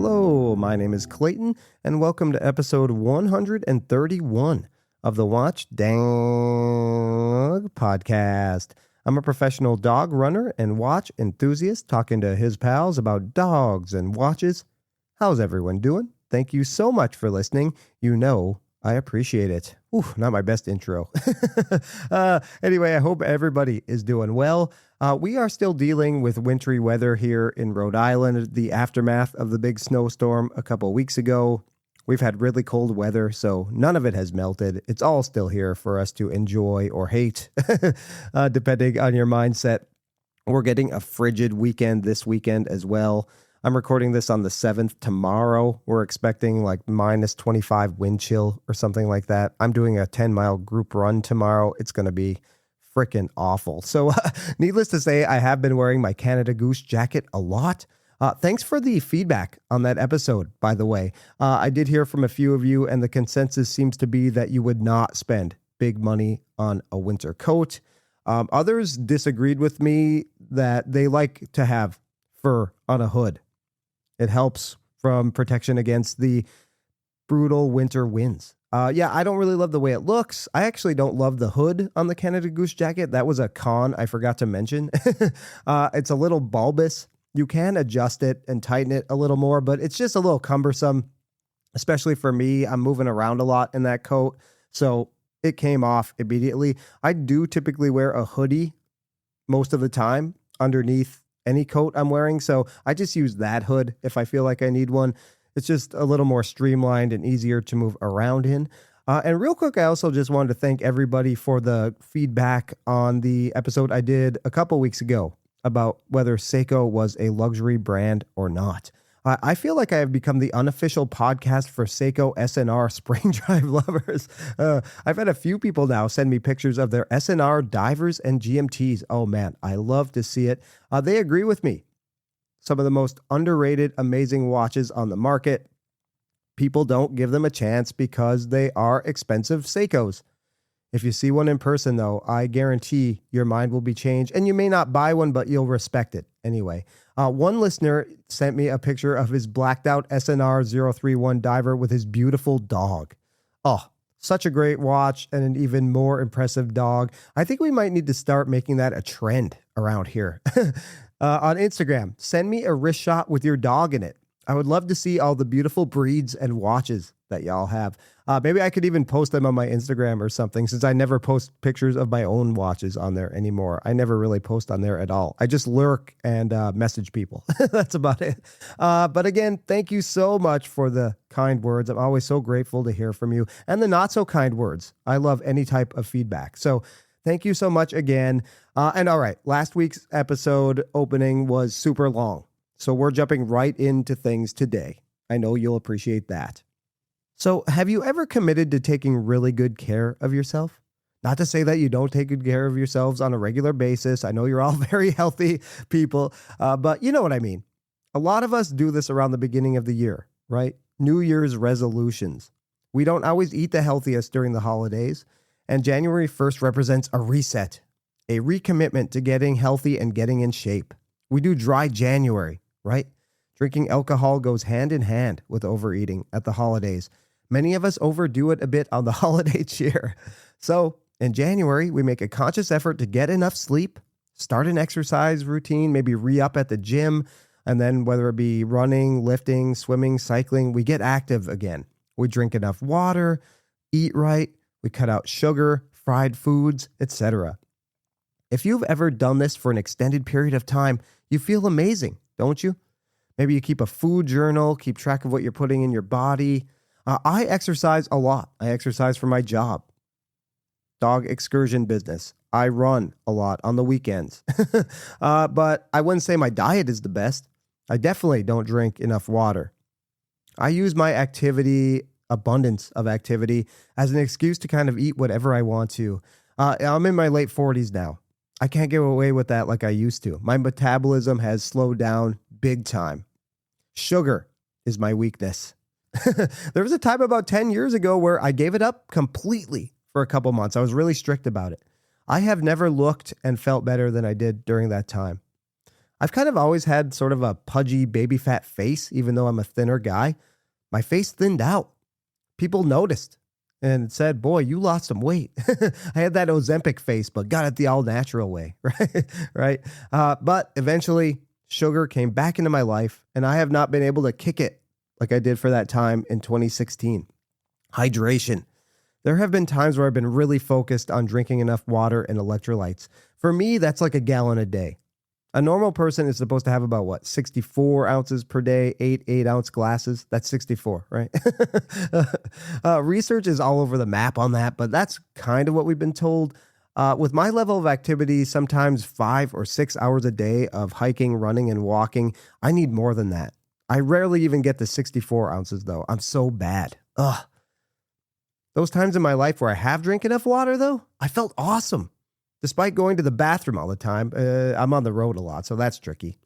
Hello, my name is Clayton, and welcome to episode 131 of the Watch Dog podcast. I'm a professional dog runner and watch enthusiast talking to his pals about dogs and watches. How's everyone doing? Thank you so much for listening. You know I appreciate it. Ooh, not my best intro. Anyway, I hope everybody is doing well. We are still dealing with wintry weather here in Rhode Island, the aftermath of the big snowstorm a couple weeks ago. We've had really cold weather, so none of it has melted. It's all still here for us to enjoy or hate, depending on your mindset. We're getting a frigid weekend this weekend as well. I'm recording this on the 7th tomorrow. We're expecting like minus 25 wind chill or something like that. I'm doing a 10-mile group run tomorrow. It's going to be freaking awful. So needless to say, I have been wearing my Canada Goose jacket a lot. Thanks for the feedback on that episode, by the way. I did hear from a few of you, and the consensus seems to be that you would not spend big money on a winter coat. Others disagreed with me that they like to have fur on a hood. It helps from protection against the brutal winter winds. Yeah, I don't really love the way it looks. I actually don't love the hood on the Canada Goose jacket. That was a con I forgot to mention. It's a little bulbous. You can adjust it and tighten it a little more, but it's just a little cumbersome, especially for me. I'm moving around a lot in that coat, so it came off immediately. I do typically wear a hoodie most of the time underneath any coat I'm wearing, so I just use that hood if I feel like I need one. It's just a little more streamlined and easier to move around in. And real quick, I also just wanted to thank everybody for the feedback on the episode I did a couple weeks ago about whether Seiko was a luxury brand or not. I feel like I have become the unofficial podcast for Seiko SNR spring drive lovers. I've had a few people now send me pictures of their SNR divers and GMTs. Oh man, I love to see it. They agree with me. Some of the most underrated, amazing watches on the market. People don't give them a chance because they are expensive Seikos. If you see one in person, though, I guarantee your mind will be changed, and you may not buy one, but you'll respect it anyway. One listener sent me a picture of his blacked out SNR 031 diver with his beautiful dog. Oh, such a great watch and an even more impressive dog. I think we might need to start making that a trend around here. On Instagram, send me a wrist shot with your dog in it. I would love to see all the beautiful breeds and watches that y'all have. Maybe I could even post them on my Instagram or something, since I never post pictures of my own watches on there anymore. I never really post on there at all. I just lurk and message people. That's about it. But again, thank you so much for the kind words. I'm always so grateful to hear from you, and the not so kind words. I love any type of feedback. So thank you so much again. And all right, last week's episode opening was super long, so we're jumping right into things today. I know you'll appreciate that. So have you ever committed to taking really good care of yourself? Not to say that you don't take good care of yourselves on a regular basis. I know you're all very healthy people, but you know what I mean. A lot of us do this around the beginning of the year, right? New Year's resolutions. We don't always eat the healthiest during the holidays, and January 1st represents a reset, a recommitment to getting healthy and getting in shape. We do dry January, right? Drinking alcohol goes hand in hand with overeating at the holidays. Many of us overdo it a bit on the holiday cheer. So in January, we make a conscious effort to get enough sleep, start an exercise routine, maybe re-up at the gym, and then whether it be running, lifting, swimming, cycling, we get active again. We drink enough water, eat right, we cut out sugar, fried foods, etc. If you've ever done this for an extended period of time, you feel amazing, don't you? Maybe you keep a food journal, keep track of what you're putting in your body. I exercise a lot. I exercise for my job, dog excursion business. I run a lot on the weekends. But I wouldn't say my diet is the best. I definitely don't drink enough water. I use my abundance of activity, as an excuse to kind of eat whatever I want to. I'm in my late 40s now. I can't get away with that like I used to. My metabolism has slowed down big time. Sugar is my weakness. There was a time about 10 years ago where I gave it up completely for a couple months. I was really strict about it. I have never looked and felt better than I did during that time. I've kind of always had sort of a pudgy baby fat face, even though I'm a thinner guy. My face thinned out. People noticed and said, boy, you lost some weight. I had that Ozempic face, but got it the all natural way, right? Right. But eventually sugar came back into my life and I have not been able to kick it like I did for that time in 2016. Hydration. There have been times where I've been really focused on drinking enough water and electrolytes. For me, that's like a gallon a day. A normal person is supposed to have about 64 ounces per day, 8-ounce glasses. That's 64, right? Research is all over the map on that, but that's kind of what we've been told. With my level of activity, sometimes 5 or 6 hours a day of hiking, running, and walking, I need more than that. I rarely even get to 64 ounces, though. I'm so bad. Ugh. Those times in my life where I have drank enough water, though, I felt awesome. Despite going to the bathroom all the time, I'm on the road a lot, so that's tricky.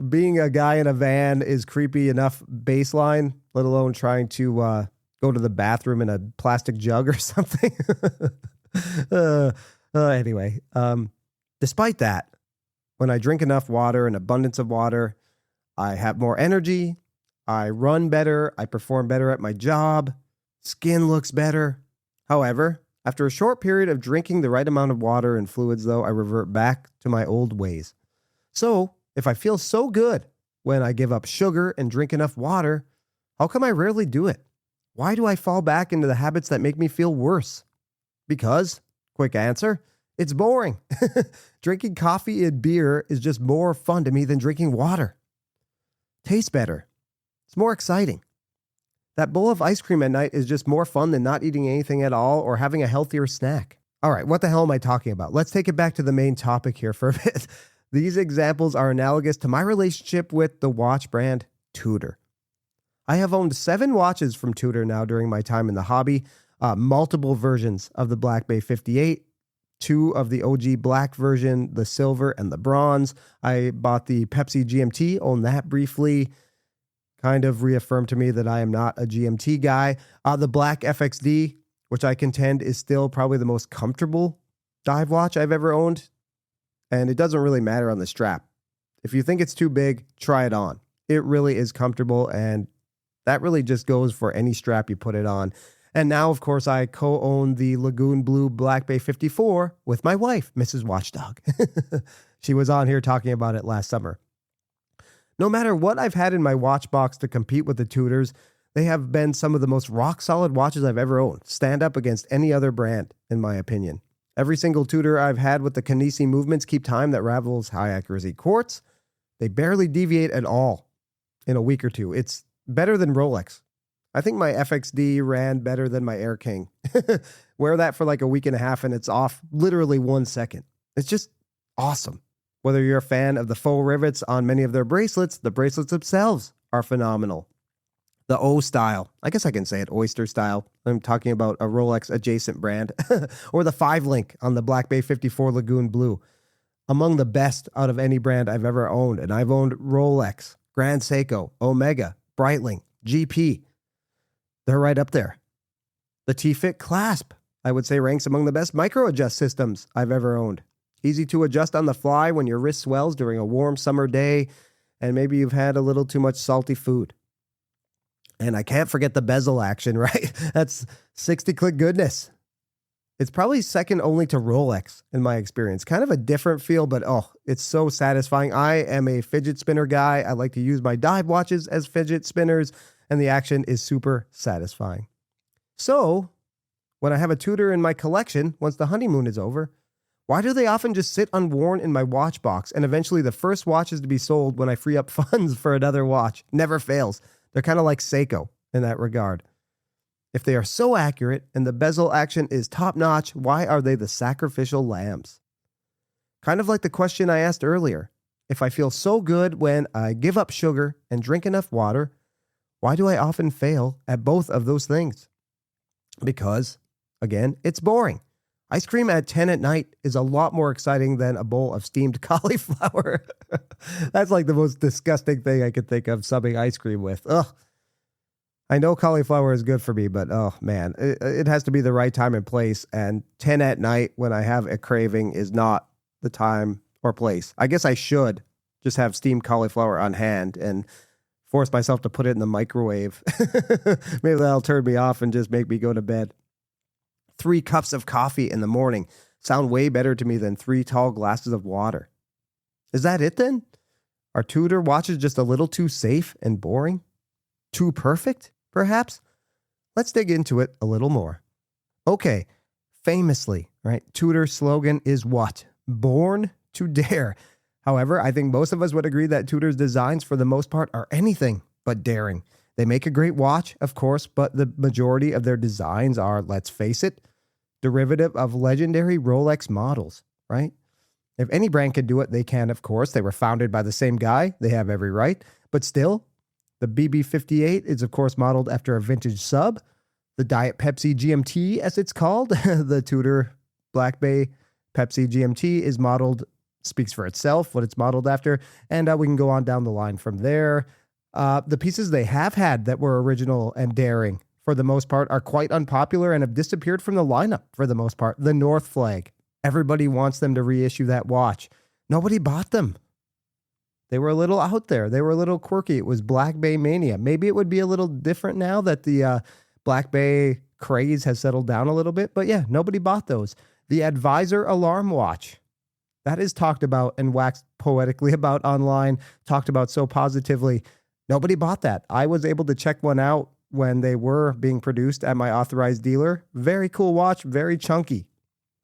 Being a guy in a van is creepy enough baseline, let alone trying to go to the bathroom in a plastic jug or something. Anyway, despite that, when I drink enough water, an abundance of water, I have more energy, I run better, I perform better at my job, skin looks better. However, after a short period of drinking the right amount of water and fluids, though, I revert back to my old ways. So, if I feel so good when I give up sugar and drink enough water, how come I rarely do it? Why do I fall back into the habits that make me feel worse? Because, quick answer, it's boring. Drinking coffee and beer is just more fun to me than drinking water. Tastes better. It's more exciting. That bowl of ice cream at night is just more fun than not eating anything at all or having a healthier snack. All right, what the hell am I talking about? Let's take it back to the main topic here for a bit. These examples are analogous to my relationship with the watch brand Tudor. I have owned 7 watches from Tudor now during my time in the hobby, multiple versions of the Black Bay 58, 2 of the OG black version, the silver and the bronze. I bought the Pepsi GMT, owned that briefly. Kind of reaffirmed to me that I am not a GMT guy. The Black FXD, which I contend is still probably the most comfortable dive watch I've ever owned. And it doesn't really matter on the strap. If you think it's too big, try it on. It really is comfortable, and that really just goes for any strap you put it on. And now, of course, I co-own the Lagoon Blue Black Bay 54 with my wife, Mrs. Watchdog. She was on here talking about it last summer. No matter what I've had in my watch box to compete with the Tudors, they have been some of the most rock-solid watches I've ever owned. Stand up against any other brand, in my opinion. Every single Tudor I've had with the Kanisi movements keep time that rivals high-accuracy quartz. They barely deviate at all in a week or two. It's better than Rolex. I think my FXD ran better than my Air King. Wear that for like a week and a half and it's off literally 1 second. It's just awesome. Whether you're a fan of the faux rivets on many of their bracelets, the bracelets themselves are phenomenal. The O style, I guess I can say it, oyster style. I'm talking about a Rolex adjacent brand. Or the 5-link on the Black Bay 54 Lagoon Blue. Among the best out of any brand I've ever owned. And I've owned Rolex, Grand Seiko, Omega, Breitling, GP. They're right up there. The T-Fit Clasp, I would say, ranks among the best micro-adjust systems I've ever owned. Easy to adjust on the fly when your wrist swells during a warm summer day, and maybe you've had a little too much salty food. And I can't forget the bezel action, right? That's 60-click goodness. It's probably second only to Rolex in my experience. Kind of a different feel, but it's so satisfying. I am a fidget spinner guy. I like to use my dive watches as fidget spinners, and the action is super satisfying. So, when I have a Tudor in my collection, once the honeymoon is over, why do they often just sit unworn in my watch box and eventually the first watch is to be sold when I free up funds for another watch? Never fails. They're kind of like Seiko in that regard. If they are so accurate and the bezel action is top-notch, why are they the sacrificial lambs? Kind of like the question I asked earlier. If I feel so good when I give up sugar and drink enough water, why do I often fail at both of those things? Because, again, it's boring. Ice cream at 10 at night is a lot more exciting than a bowl of steamed cauliflower. That's like the most disgusting thing I could think of subbing ice cream with. Ugh. I know cauliflower is good for me, but oh man, it has to be the right time and place. And 10 at night when I have a craving is not the time or place. I guess I should just have steamed cauliflower on hand and force myself to put it in the microwave. Maybe that'll turn me off and just make me go to bed. 3 cups of coffee in the morning sound way better to me than 3 tall glasses of water. Is that it then? Are Tudor watches just a little too safe and boring? Too perfect, perhaps? Let's dig into it a little more. Okay, famously, right, Tudor's slogan is what? Born to dare. However, I think most of us would agree that Tudor's designs, for the most part, are anything but daring. They make a great watch, of course, but the majority of their designs are, let's face it, derivative of legendary Rolex models, right? If any brand can do it, they can, of course. They were founded by the same guy. They have every right. But still, the BB58 is, of course, modeled after a vintage sub. The Diet Pepsi GMT, as it's called, the Tudor Black Bay Pepsi GMT is modeled, speaks for itself, what it's modeled after. And we can go on down the line from there. The pieces they have had that were original and daring, for the most part, are quite unpopular and have disappeared from the lineup for the most part. The North Flag. Everybody wants them to reissue that watch. Nobody bought them. They were a little out there. They were a little quirky. It was Black Bay mania. Maybe it would be a little different now that the Black Bay craze has settled down a little bit. But yeah, nobody bought those. The Advisor alarm watch. That is talked about and waxed poetically about online, talked about so positively. Nobody bought that. I was able to check one out when they were being produced at my authorized dealer. Very cool watch, very chunky.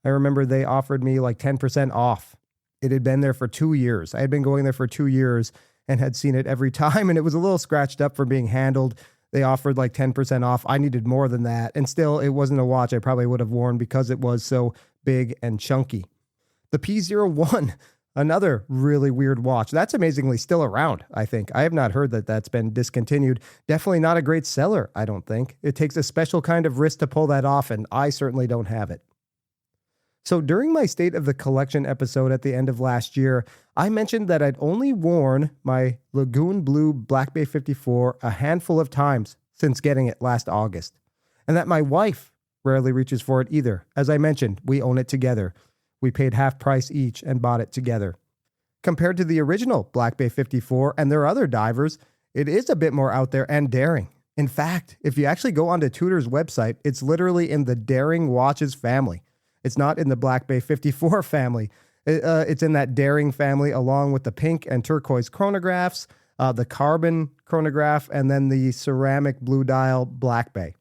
I remember they offered me like 10% off. It had been there for 2 years. I had been going there for 2 years and had seen it every time, and it was a little scratched up from being handled. They offered like 10% off. I needed more than that, and still it wasn't a watch I probably would have worn because it was so big and chunky. The P01, another really weird watch. That's amazingly still around, I think. I have not heard that that's been discontinued. Definitely not a great seller, I don't think. It takes a special kind of wrist to pull that off, and I certainly don't have it. So during my State of the Collection episode at the end of last year, I mentioned that I'd only worn my Lagoon Blue Black Bay 54 a handful of times since getting it last August, and that my wife rarely reaches for it either. As I mentioned, we own it together. We paid half price each and bought it together. Compared to the original Black Bay 54 and their other divers, it is a bit more out there and daring. In fact, if you actually go onto Tudor's website, it's literally in the daring watches family. It's not in the Black Bay 54 family. It's in that daring family along with the pink and turquoise chronographs, the carbon chronograph, and then the ceramic blue dial Black Bay.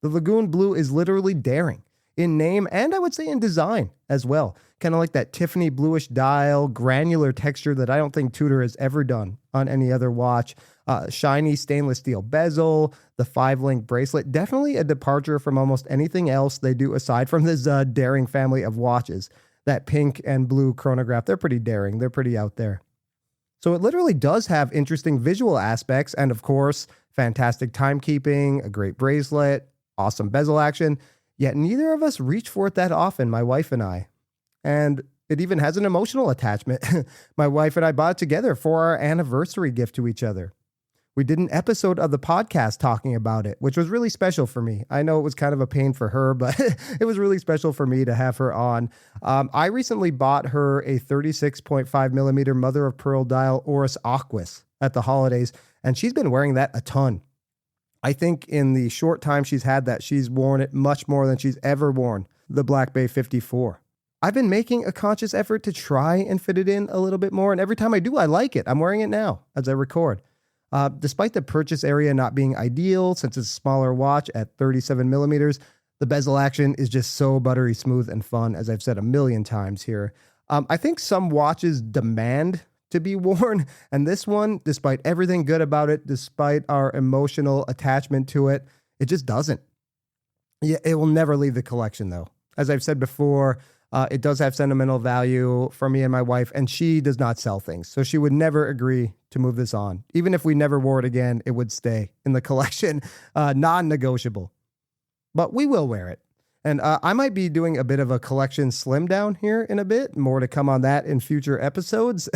The Lagoon Blue is literally daring in name and I would say in design as well. Kind of like that Tiffany bluish dial, granular texture that I don't think Tudor has ever done on any other watch. Shiny stainless steel bezel, the 5-link bracelet. Definitely a departure from almost anything else they do aside from this daring family of watches. That pink and blue chronograph, they're pretty daring. They're pretty out there. So it literally does have interesting visual aspects and, of course, fantastic timekeeping, a great bracelet, awesome bezel action. Yet neither of us reach for it that often, my wife and I. And it even has an emotional attachment. My wife and I bought it together for our anniversary gift to each other. We did an episode of the podcast talking about it, which was really special for me. I know it was kind of a pain for her, but it was really special for me to have her on. I recently bought her a 36.5 millimeter mother of pearl dial Oris Aquis at the holidays, and she's been wearing that a ton. I think in the short time she's had that, she's worn it much more than she's ever worn the Black Bay 54. I've been making a conscious effort to try and fit it in a little bit more, and every time I do, I like it. I'm wearing it now as I record. Despite the purchase area not being ideal, since it's a smaller watch at 37 millimeters, the bezel action is just so buttery smooth and fun, as I've said a million times here. I think some watches demand to be worn, and this one, despite everything good about it, despite our emotional attachment to it, it just doesn't. Yeah, it will never leave the collection, though. As I've said before, it does have sentimental value for me and my wife, and she does not sell things, so she would never agree to move this on. Even if we never wore it again, it would stay in the collection, non-negotiable. But we will wear it. And I might be doing a bit of a collection slim down here in a bit. More to come on that in future episodes.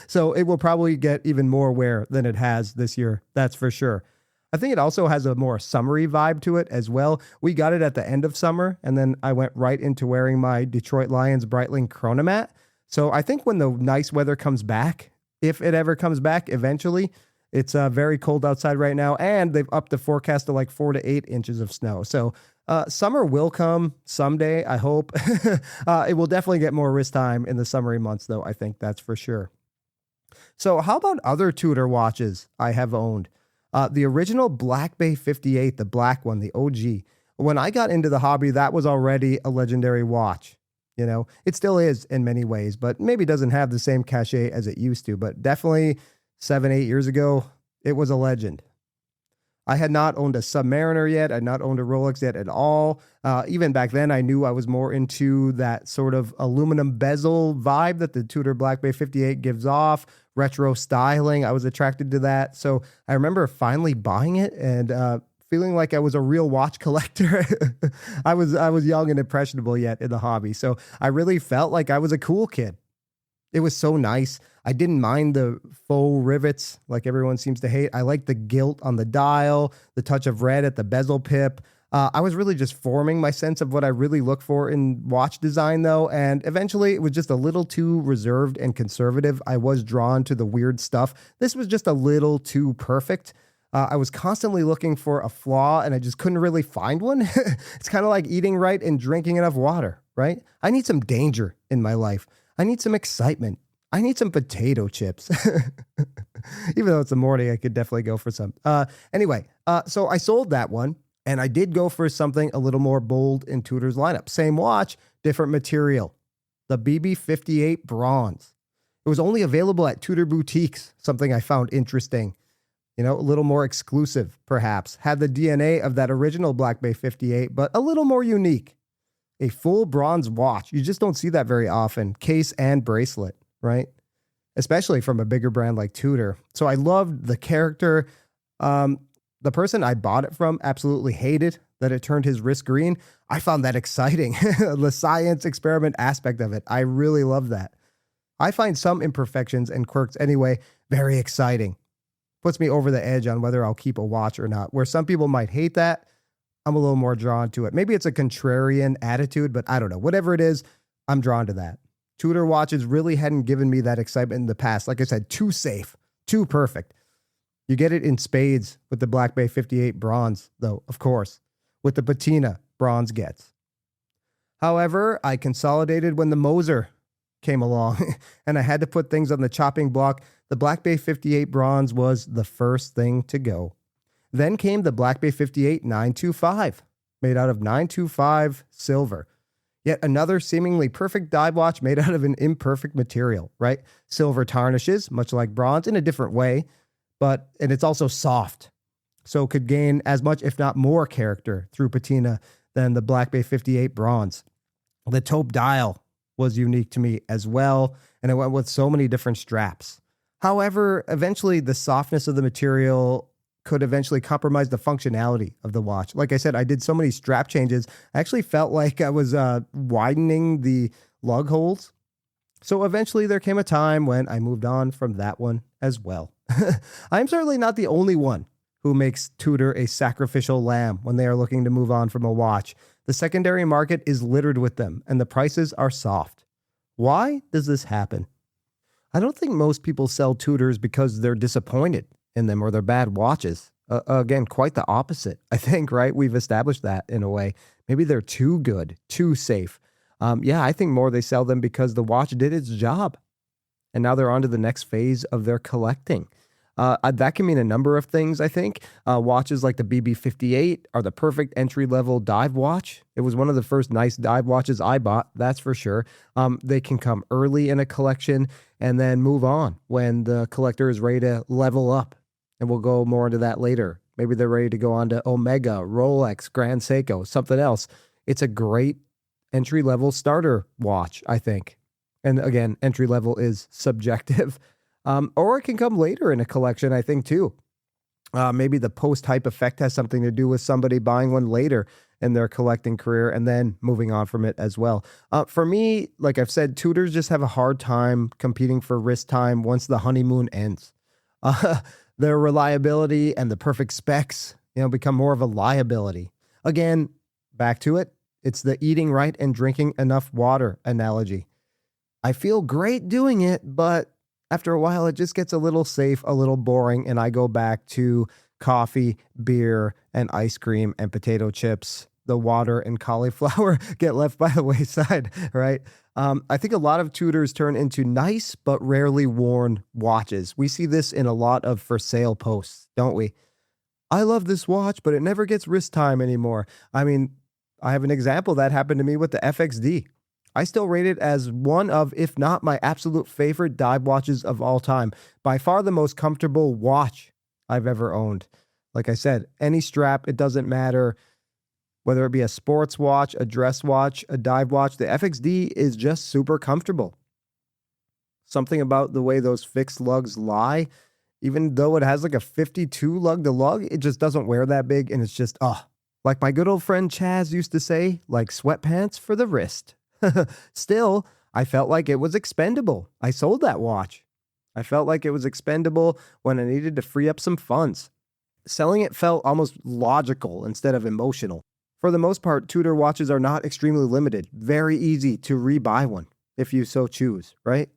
So it will probably get even more wear than it has this year. That's for sure. I think it also has a more summery vibe to it as well. We got it at the end of summer, and then I went right into wearing my Detroit Lions Breitling Chronomat. So I think when the nice weather comes back, if it ever comes back eventually, it's very cold outside right now, and they've upped the forecast to like 4 to 8 inches of snow. So summer will come someday, I hope. It will definitely get more wrist time in the summery months, though, I think that's for sure. So how about other Tudor watches I have owned? The original Black Bay 58, the black one, the OG. When I got into the hobby, that was already a legendary watch. You know, it still is in many ways, but maybe doesn't have the same cachet as it used to. But definitely 7, 8 years ago, it was a legend. I had not owned a Submariner yet. I had not owned a Rolex yet at all. Even back then, I knew I was more into that sort of aluminum bezel vibe that the Tudor Black Bay 58 gives off, retro styling. I was attracted to that. So I remember finally buying it and feeling like I was a real watch collector. I was young and impressionable yet in the hobby. So I really felt like I was a cool kid. It was so nice. I didn't mind the faux rivets like everyone seems to hate. I liked the gilt on the dial, the touch of red at the bezel pip. I was really just forming my sense of what I really look for in watch design, though, and eventually it was just a little too reserved and conservative. I was drawn to the weird stuff. This was just a little too perfect. I was constantly looking for a flaw, and I just couldn't really find one. It's kind of like eating right and drinking enough water, right? I need some danger in my life. I need some excitement. I need some potato chips. Even though it's the morning, I could definitely go for some. Anyway, so I sold that one, and I did go for something a little more bold in Tudor's lineup. Same watch, different material. The BB58 bronze. It was only available at Tudor boutiques, something I found interesting. You know, a little more exclusive, perhaps. Had the DNA of that original Black Bay 58, but a little more unique. A full bronze watch. You just don't see that very often. Case and bracelet, right? Especially from a bigger brand like Tudor. So I loved the character. The person I bought it from absolutely hated that it turned his wrist green. I found that exciting. The science experiment aspect of it. I really love that. I find some imperfections and quirks anyway very exciting. Puts me over the edge on whether I'll keep a watch or not. Where some people might hate that, I'm a little more drawn to it. Maybe it's a contrarian attitude, but I don't know. Whatever it is, I'm drawn to that. Tudor watches really hadn't given me that excitement in the past. Like I said, too safe, too perfect. You get it in spades with the Black Bay 58 bronze, though, of course. With the patina, bronze gets. However, I consolidated when the Moser came along, and I had to put things on the chopping block. The Black Bay 58 bronze was the first thing to go. Then came the Black Bay 58 925, made out of 925 silver. Yet another seemingly perfect dive watch made out of an imperfect material, right? Silver tarnishes, much like bronze, in a different way, and it's also soft. So could gain as much, if not more, character through patina than the Black Bay 58 bronze. The taupe dial was unique to me as well, and it went with so many different straps. However, eventually the softness of the material could eventually compromise the functionality of the watch. Like I said, I did so many strap changes. I actually felt like I was widening the lug holes. So eventually there came a time when I moved on from that one as well. I'm certainly not the only one who makes Tudor a sacrificial lamb when they are looking to move on from a watch. The secondary market is littered with them, and the prices are soft. Why does this happen? I don't think most people sell Tudors because they're disappointed in them or they're bad watches. Again, quite the opposite, I think, right? We've established that in a way. Maybe they're too good, too safe. I think more they sell them because the watch did its job. And now they're on to the next phase of their collecting. That can mean a number of things, I think. Watches like the BB58 are the perfect entry-level dive watch. It was one of the first nice dive watches I bought, that's for sure. They can come early in a collection and then move on when the collector is ready to level up. And we'll go more into that later. Maybe they're ready to go on to Omega, Rolex, Grand Seiko, something else. It's a great entry-level starter watch, I think. And again, entry-level is subjective. Or it can come later in a collection, I think, too. Maybe the post-hype effect has something to do with somebody buying one later in their collecting career and then moving on from it as well. For me, like I've said, Tudors just have a hard time competing for wrist time once the honeymoon ends. Their reliability and the perfect specs, become more of a liability. Again, back to it. It's the eating right and drinking enough water analogy. I feel great doing it, but after a while, it just gets a little safe, a little boring, and I go back to coffee, beer, and ice cream and potato chips. The water and cauliflower get left by the wayside, right? I think a lot of Tudors turn into nice but rarely worn watches. We see this in a lot of for sale posts, don't we? I love this watch, but it never gets wrist time anymore. I mean, I have an example that happened to me with the FXD. I still rate it as one of, if not my absolute favorite dive watches of all time. By far the most comfortable watch I've ever owned. Like I said, any strap, it doesn't matter. Whether it be a sports watch, a dress watch, a dive watch, the FXD is just super comfortable. Something about the way those fixed lugs lie, even though it has like a 52 lug to lug, it just doesn't wear that big. And it's just, like my good old friend Chaz used to say, like sweatpants for the wrist. Still, I felt like it was expendable. I sold that watch. I felt like it was expendable when I needed to free up some funds. Selling it felt almost logical instead of emotional. For the most part, Tudor watches are not extremely limited. Very easy to rebuy one if you so choose, right?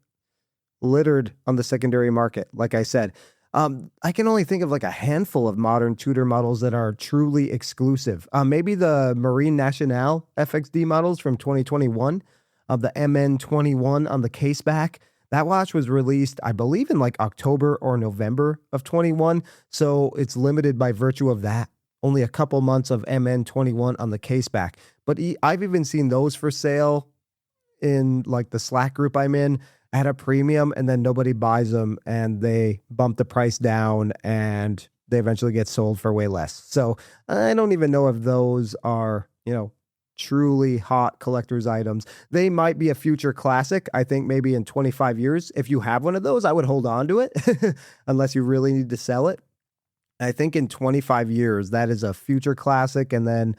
Littered on the secondary market, like I said. I can only think of like a handful of modern Tudor models that are truly exclusive. Maybe the Marine Nationale FXD models from 2021, the MN21 on the case back. That watch was released, I believe, in like October or November of 21, so it's limited by virtue of that. Only a couple months of MN21 on the case back. But I've even seen those for sale in like the Slack group I'm in at a premium, and then nobody buys them and they bump the price down and they eventually get sold for way less. So I don't even know if those are, truly hot collector's items. They might be a future classic. I think maybe in 25 years, if you have one of those, I would hold on to it unless you really need to sell it. I think in 25 years, that is a future classic. And then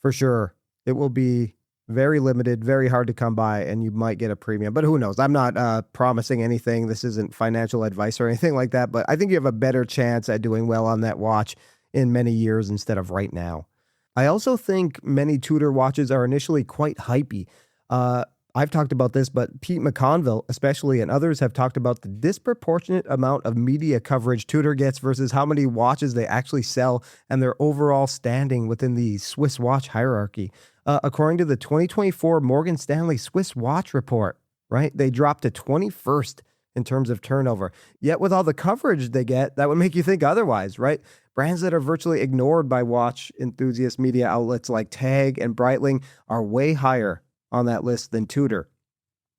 for sure, it will be very limited, very hard to come by, and you might get a premium. But who knows? I'm not promising anything. This isn't financial advice or anything like that. But I think you have a better chance at doing well on that watch in many years instead of right now. I also think many Tudor watches are initially quite hypey. I've talked about this, but Pete McConville especially and others have talked about the disproportionate amount of media coverage Tudor gets versus how many watches they actually sell and their overall standing within the Swiss watch hierarchy. According to the 2024 Morgan Stanley Swiss Watch Report, right, they dropped to 21st in terms of turnover. Yet with all the coverage they get, that would make you think otherwise, right? Brands that are virtually ignored by watch enthusiast media outlets like Tag and Breitling are way higher on that list than Tudor.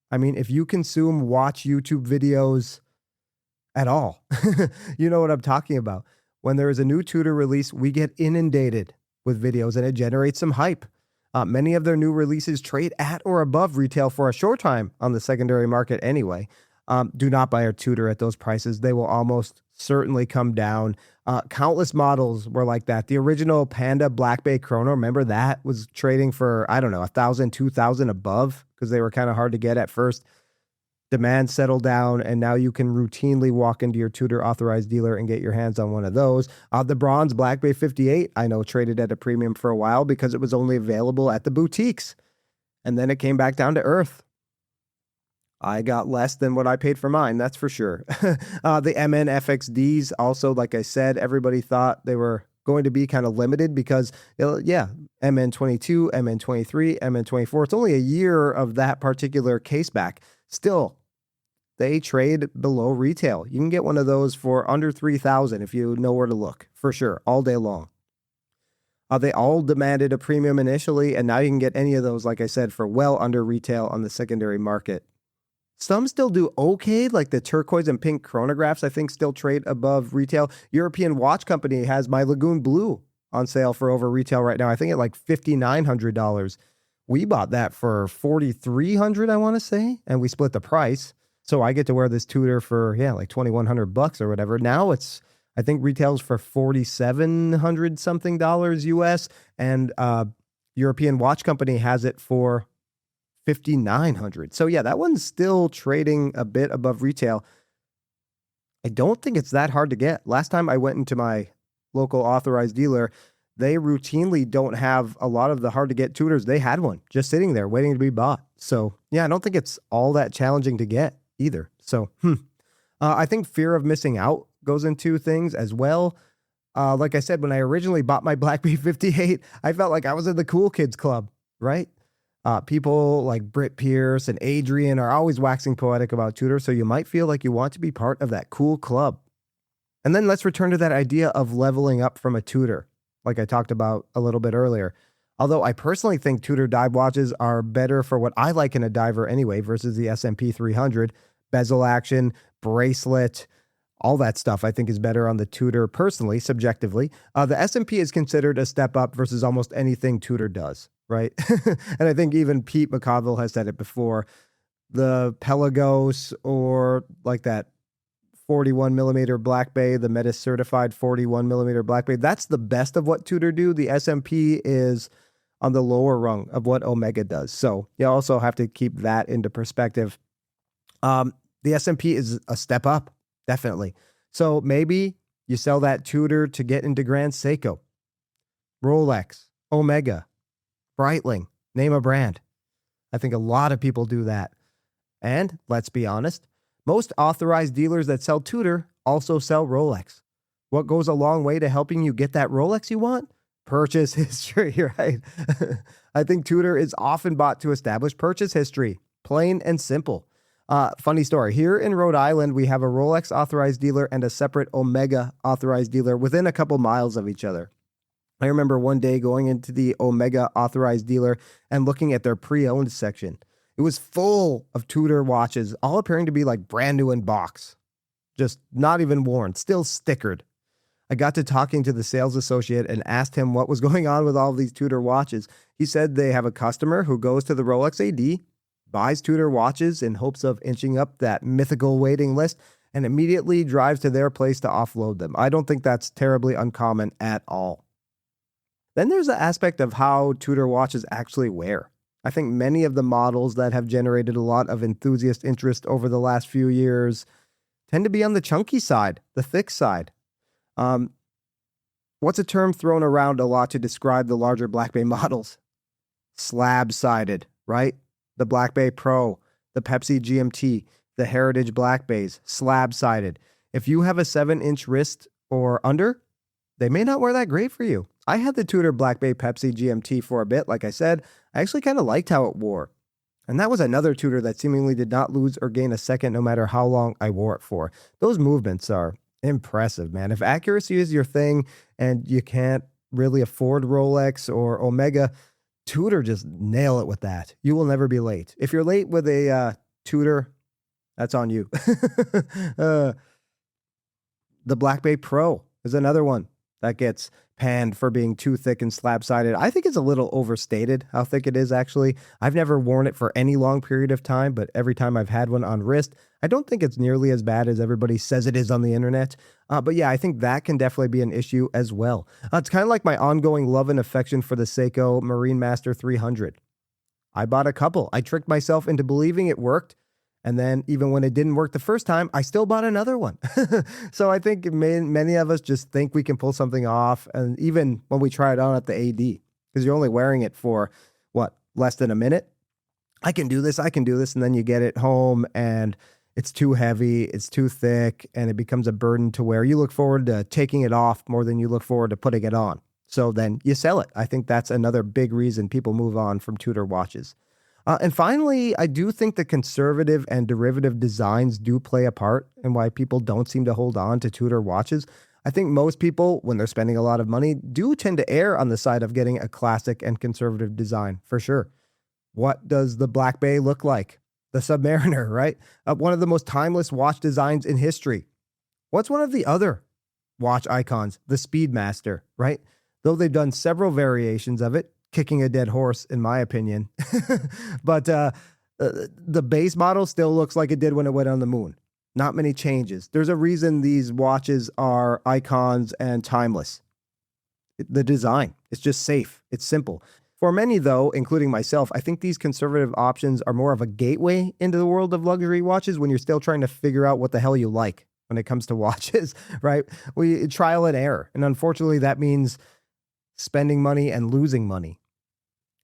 I mean, if you consume watch YouTube videos at all, you know what I'm talking about. When there is a new Tudor release, we get inundated with videos and it generates some hype. Many of their new releases trade at or above retail for a short time on the secondary market anyway. Do not buy a Tudor at those prices. They will almost certainly come down. Countless models were like that. The original Panda Black Bay Chrono, remember that was trading for, I don't know, 1,000, 2,000 above because they were kind of hard to get at first. Demand settled down, and now you can routinely walk into your Tudor authorized dealer and get your hands on one of those. The bronze Black Bay 58, I know, traded at a premium for a while because it was only available at the boutiques. And then it came back down to earth. I got less than what I paid for mine, that's for sure. The MN FXDs also, like I said, everybody thought they were going to be kind of limited because, MN22, MN23, MN24, it's only a year of that particular case back. Still, they trade below retail. You can get one of those for under $3,000 if you know where to look, for sure, all day long. They all demanded a premium initially, and now you can get any of those, like I said, for well under retail on the secondary market. Some still do okay, like the turquoise and pink chronographs, I think still trade above retail. European Watch Company has my Lagoon Blue on sale for over retail right now. I think at like $5,900. We bought that for $4,300, I want to say, and we split the price. So I get to wear this Tudor for, like $2,100 or whatever. Now it's, I think retails for $4,700 something dollars US, and European Watch Company has it for $5,900. So that one's still trading a bit above retail. I don't think it's that hard to get. Last time I went into my local authorized dealer, they routinely don't have a lot of the hard to get Tudors. They had one just sitting there waiting to be bought. So yeah, I don't think it's all that challenging to get either. So I think fear of missing out goes into things as well. Like I said, when I originally bought my Black Bay 58, I felt like I was in the cool kids club, right? People like Britt Pierce and Adrian are always waxing poetic about Tudor, so you might feel like you want to be part of that cool club. And then let's return to that idea of leveling up from a Tudor, like I talked about a little bit earlier. Although I personally think Tudor dive watches are better for what I like in a diver anyway versus the S&P 300. Bezel action, bracelet, all that stuff I think is better on the Tudor personally, subjectively. The S&P is considered a step up versus almost anything Tudor does, right? And I think even Pete McConville has said it before. The Pelagos or like that 41 millimeter Black Bay, the Metis certified 41 millimeter Black Bay, that's the best of what Tudor do. The S&P is on the lower rung of what Omega does. So you also have to keep that into perspective. The S&P is a step up, definitely. So maybe you sell that Tudor to get into Grand Seiko, Rolex, Omega, Breitling, name a brand. I think a lot of people do that. And let's be honest, most authorized dealers that sell Tudor also sell Rolex. What goes a long way to helping you get that Rolex you want? Purchase history, right? I think Tudor is often bought to establish purchase history, plain and simple. Funny story. Here in Rhode Island, we have a Rolex authorized dealer and a separate Omega authorized dealer within a couple miles of each other. I remember one day going into the Omega authorized dealer and looking at their pre-owned section. It was full of Tudor watches, all appearing to be like brand new in box. Just not even worn, still stickered. I got to talking to the sales associate and asked him what was going on with all of these Tudor watches. He said they have a customer who goes to the Rolex AD, buys Tudor watches in hopes of inching up that mythical waiting list, and immediately drives to their place to offload them. I don't think that's terribly uncommon at all. Then there's the aspect of how Tudor watches actually wear. I think many of the models that have generated a lot of enthusiast interest over the last few years tend to be on the chunky side, the thick side. What's a term thrown around a lot to describe the larger Black Bay models? Slab-sided, right? The Black Bay Pro, the Pepsi GMT, the Heritage Black Bays, slab-sided. If you have a 7-inch wrist or under, they may not wear that great for you. I had the Tudor Black Bay Pepsi GMT for a bit. Like I said, I actually kind of liked how it wore. And that was another Tudor that seemingly did not lose or gain a second no matter how long I wore it for. Those movements are impressive, man. If accuracy is your thing and you can't really afford Rolex or Omega, Tudor just nail it with that. You will never be late. If you're late with a Tudor, that's on you. The Black Bay Pro is another one that gets panned for being too thick and slab-sided. I think it's a little overstated how thick it is, actually. I've never worn it for any long period of time, but every time I've had one on wrist, I don't think it's nearly as bad as everybody says it is on the internet. But yeah, I think that can definitely be an issue as well. It's kind of like my ongoing love and affection for the Seiko Marine Master 300. I bought a couple. I tricked myself into believing it worked. And then even when it didn't work the first time, I still bought another one. So I think many of us just think we can pull something off. And even when we try it on at the AD, because you're only wearing it for, less than a minute? I can do this. And then you get it home and it's too heavy, it's too thick, and it becomes a burden to wear. You look forward to taking it off more than you look forward to putting it on. So then you sell it. I think that's another big reason people move on from Tudor watches. And finally, I do think the conservative and derivative designs do play a part in why people don't seem to hold on to Tudor watches. I think most people, when they're spending a lot of money, do tend to err on the side of getting a classic and conservative design, for sure. What does the Black Bay look like? The Submariner, right? One of the most timeless watch designs in history. What's one of the other watch icons? The Speedmaster, right? Though they've done several variations of it, kicking a dead horse, in my opinion. But the base model still looks like it did when it went on the moon. Not many changes. There's a reason these watches are icons and timeless. The design, it's just safe. It's simple. For many, though, including myself, I think these conservative options are more of a gateway into the world of luxury watches when you're still trying to figure out what the hell you like when it comes to watches, right? We trial and error. And unfortunately, that means spending money and losing money.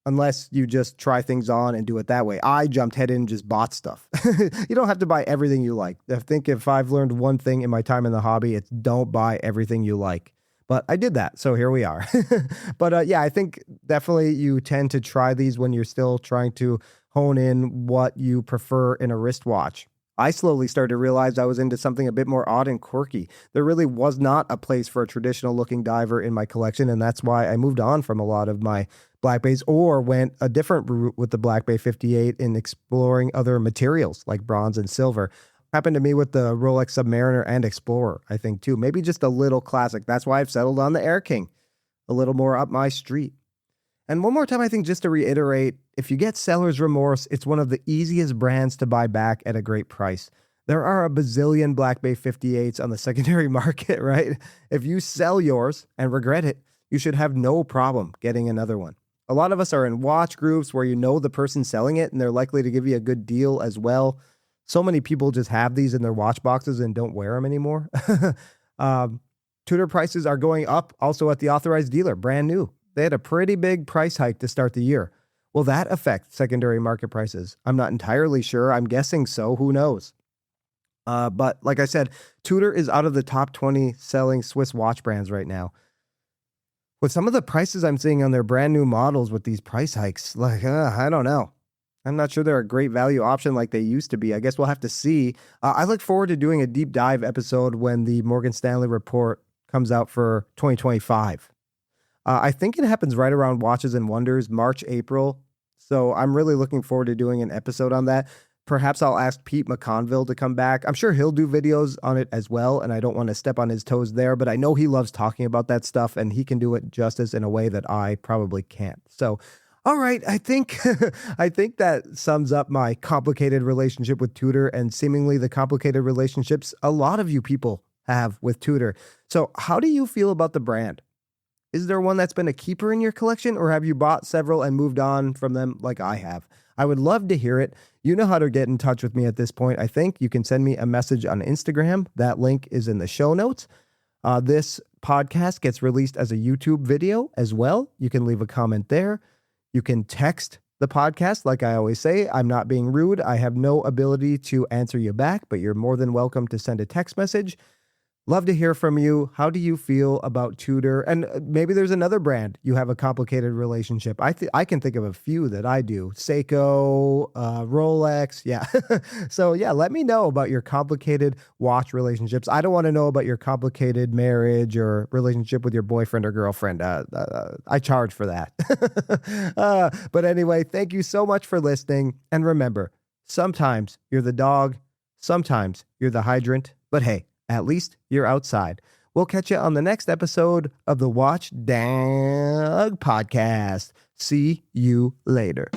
unless you just try things on and do it that way. I jumped head in and just bought stuff. You don't have to buy everything you like. I think if I've learned one thing in my time in the hobby, it's don't buy everything you like. But I did that, so here we are. But yeah, I think definitely you tend to try these when you're still trying to hone in what you prefer in a wristwatch. I slowly started to realize I was into something a bit more odd and quirky. There really was not a place for a traditional looking diver in my collection, and that's why I moved on from a lot of my Black Bays or went a different route with the Black Bay 58 in exploring other materials like bronze and silver. Happened to me with the Rolex Submariner and Explorer, I think too. Maybe just a little classic. That's why I've settled on the Air King, a little more up my street. And one more time, I think just to reiterate, if you get seller's remorse, it's one of the easiest brands to buy back at a great price. There are a bazillion Black Bay 58s on the secondary market, right? If you sell yours and regret it, you should have no problem getting another one. A lot of us are in watch groups where you know the person selling it and they're likely to give you a good deal as well. So many people just have these in their watch boxes and don't wear them anymore. Tudor prices are going up also at the authorized dealer, brand new. They had a pretty big price hike to start the year. Will that affect secondary market prices? I'm not entirely sure. I'm guessing so. Who knows? But like I said, Tudor is out of the top 20 selling Swiss watch brands right now. With some of the prices I'm seeing on their brand new models with these price hikes, I don't know. I'm not sure they're a great value option like they used to be. I guess we'll have to see. I look forward to doing a deep dive episode when the Morgan Stanley report comes out for 2025. I think it happens right around Watches and Wonders, March, April. So I'm really looking forward to doing an episode on that. Perhaps I'll ask Pete McConville to come back. I'm sure he'll do videos on it as well, and I don't want to step on his toes there, but I know he loves talking about that stuff, and he can do it justice in a way that I probably can't. So, all right, I think I think that sums up my complicated relationship with Tudor and seemingly the complicated relationships a lot of you people have with Tudor. So how do you feel about the brand? Is there one that's been a keeper in your collection, or have you bought several and moved on from them like I have? I would love to hear it. You know how to get in touch with me at this point. I think you can send me a message on Instagram. That link is in the show notes. This podcast gets released as a YouTube video as well. You can leave a comment there. You can text the podcast. Like I always say, I'm not being rude. I have no ability to answer you back, but you're more than welcome to send a text message. Love to hear from you. How do you feel about Tudor? And maybe there's another brand you have a complicated relationship. I can think of a few that I do. Seiko, Rolex. Yeah. So yeah, let me know about your complicated watch relationships. I don't want to know about your complicated marriage or relationship with your boyfriend or girlfriend. I charge for that. But anyway, thank you so much for listening. And remember, sometimes you're the dog, sometimes you're the hydrant, but hey, at least you're outside. We'll catch you on the next episode of the Watch Dog Podcast. See you later.